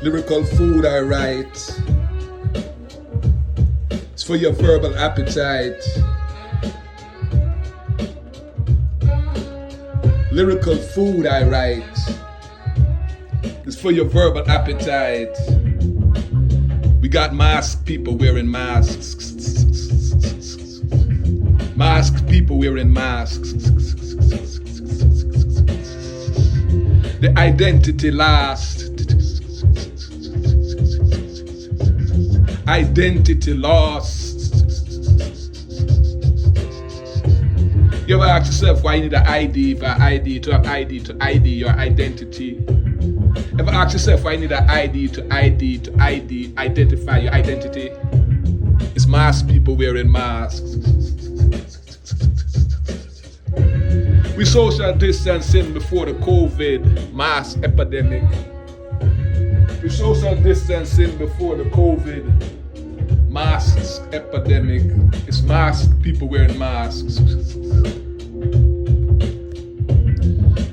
Lyrical food I write. It's for your verbal appetite. Lyrical food I write. It's for your verbal appetite. We got masked people wearing masks. Masked people wearing masks. The identity lost. Identity lost. You ever ask yourself why you need an ID for ID to have ID to ID your identity? Ever ask yourself why you need an ID to identify your identity? It's masked people wearing masks. We social distancing before the COVID mass epidemic. We social distancing before the COVID masks epidemic. It's masked people wearing masks.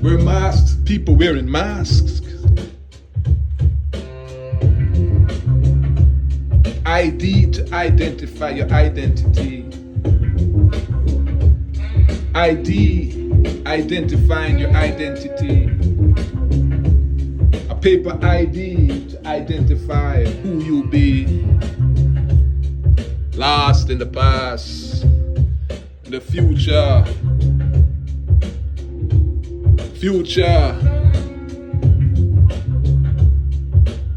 We're masked people wearing masks. ID to identify your identity. ID identifying your identity. A paper ID to identify who you be. Lost in the past, in the future. Future.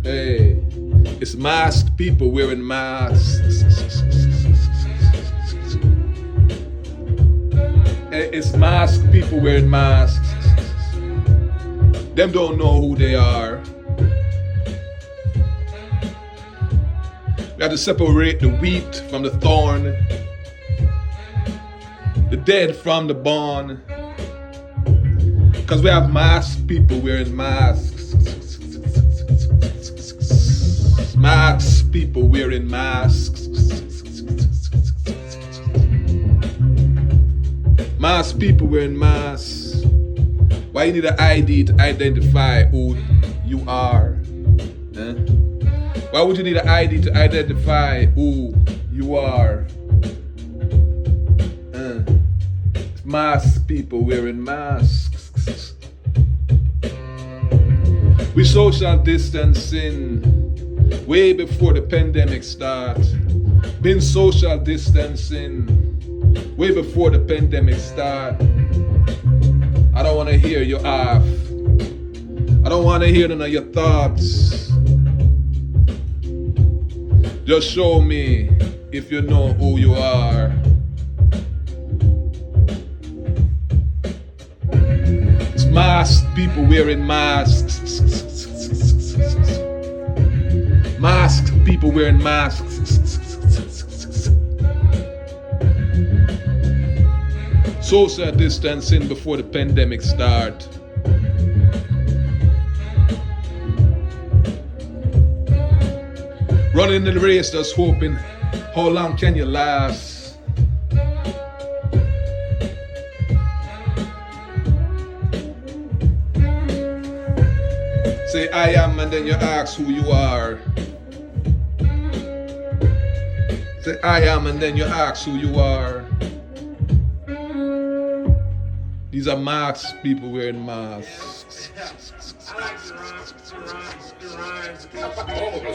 Hey, it's masked people wearing masks. It's masked people wearing masks. Them don't know who they are. We have to separate the wheat from the thorn, the dead from the born. Because we have masked people wearing masks. Masked people wearing masks. Masked people wearing masks. Why you need an ID to identify who you are? Huh? Why would you need an ID to identify who you are? Masked people wearing masks. We social distancing way before the pandemic start. Been social distancing way before the pandemic start. I don't want to hear you off. I don't want to hear none of your thoughts. Just show me if you know who you are. It's masked people wearing masks. Masked people wearing masks. Social distancing before the pandemic start. Running the race, just hoping, how long can you last? Say I am and then you ask who you are. Say I am and then you ask who you are. These are masks, people wearing masks.